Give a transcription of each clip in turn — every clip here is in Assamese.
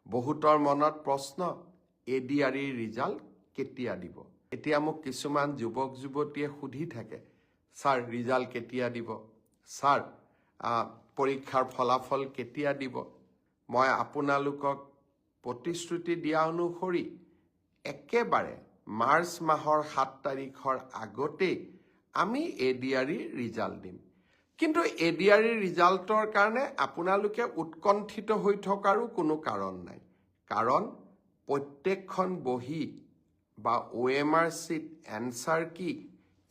বহুতৰ মনত প্ৰশ্ন এডিআৰইৰ ৰিজাল্ট কেতিয়া দিব। এতিয়া মোক কিছুমান যুৱক যুৱতীয়ে সুধি থাকে, ছাৰ ৰিজাল্ট কেতিয়া দিব, ছাৰ পৰীক্ষাৰ ফলাফল কেতিয়া দিব। মই আপোনালোকক প্ৰতিশ্ৰুতি দিয়া অনুসৰি একেবাৰে মাৰ্চ মাহৰ 7 তাৰিখৰ আগতেই আমি এডিআৰইৰ ৰিজাল্ট দিম। কিন্তু এডিআৰইৰ ৰিজাল্টৰ কাৰণে আপোনালোকে উৎকণ্ঠিত হৈ থকাৰো কোনো কাৰণ নাই, কাৰণ প্ৰত্যেকখন বহি বা OMR চিট এনচাৰ কি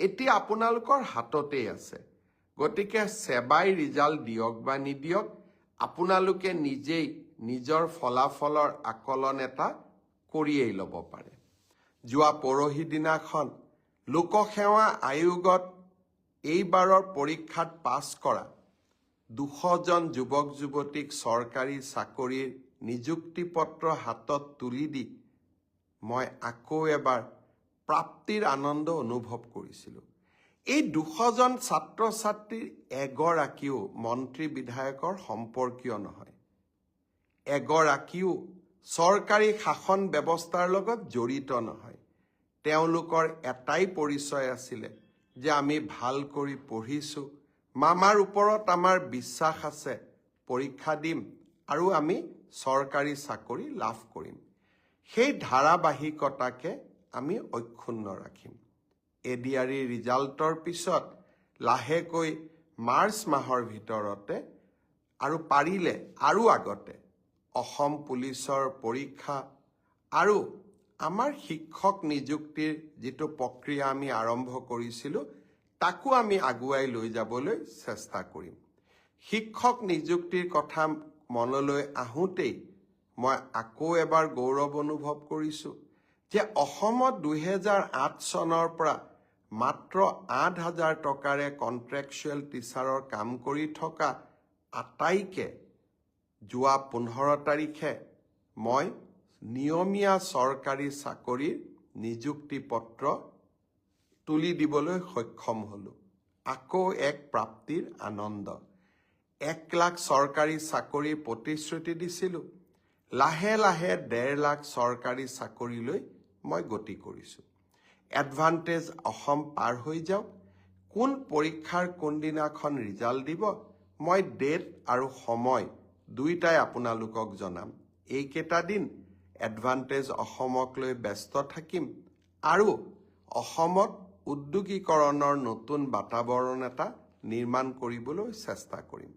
এতিয়া আপোনালোকৰ হাততেই আছে। গতিকে সেবাই ৰিজাল্ট দিয়ক বা নিদিয়ক, আপোনালোকে নিজেই নিজৰ ফলাফলৰ আকলন এটা কৰিয়েই ল'ব পাৰে। যোৱা পৰহি দিনাখন লোকসেৱা আয়োগত এইবাৰৰ পৰীক্ষাত পাছ কৰা 200জন যুৱক যুৱতীক চৰকাৰী চাকৰিৰ নিযুক্তি পত্ৰ হাতত তুলি দি মই আকৌ এবাৰ প্ৰাপ্তিৰ আনন্দ অনুভৱ কৰিছিলোঁ। এই 200জন ছাত্ৰ ছাত্ৰীৰ এগৰাকীও মন্ত্ৰী বিধায়কৰ সম্পৰ্কীয় নহয়, এগৰাকীও চৰকাৰী শাসন ব্যৱস্থাৰ লগত জড়িত নহয়। তেওঁলোকৰ এটাই পৰিচয় আছিলে যে আমি ভাল কৰি পঢ়িছোঁ, মামাৰ ওপৰত আমাৰ বিশ্বাস আছে, পৰীক্ষা দিম আৰু আমি চৰকাৰী চাকৰি লাভ কৰিম। সেই ধাৰাবাহিকতাকে আমি অক্ষুণ্ণ ৰাখিম। এডিআৰইৰ ৰিজাল্টৰ পিছত লাহেকৈ মাৰ্চ মাহৰ ভিতৰতে আৰু পাৰিলে আৰু আগতে অসম পুলিচৰ পৰীক্ষা আৰু আমাৰ শিক্ষক নিযুক্তিৰ যিটো প্ৰক্ৰিয়া আমি আৰম্ভ কৰিছিলোঁ তাকো আমি আগুৱাই লৈ যাবলৈ চেষ্টা কৰিম। শিক্ষক নিযুক্তিৰ কথা মনলৈ আহোঁতেই মই আকৌ এবাৰ গৌৰৱ অনুভৱ কৰিছোঁ যে অসমত 2008 চনৰ পৰা মাত্ৰ 8,000 টকাৰে কণ্ট্ৰেকচুৱেল টিচাৰৰ কাম কৰি থকা আটাইকে যোৱা 15 তাৰিখে মই নিয়মীয়া চৰকাৰী চাকৰিৰ নিযুক্তি পত্ৰ তুলি দিবলৈ সক্ষম হ'লোঁ। আকৌ এক প্ৰাপ্তিৰ আনন্দ। 1 লাখ চৰকাৰী চাকৰিৰ প্ৰতিশ্ৰুতি দিছিলোঁ, লাহে লাহে 1.5 লাখ চৰকাৰী চাকৰিলৈ মই গতি কৰিছোঁ। এডভান্টেজ অসম পাৰ হৈ যাওক, কোন পৰীক্ষাৰ কোনদিনাখন ৰিজাল্ট দিব মই ডেট আৰু সময় দুইটাই আপোনালোকক জনাম। এইকেইটা দিন এডভান্টেজ অসমক লৈ ব্যস্ত থাকিম আৰু অসমত উদ্যোগীকৰণৰ নতুন বাতাবৰণ এটা নিৰ্মাণ কৰিবলৈ চেষ্টা কৰিম।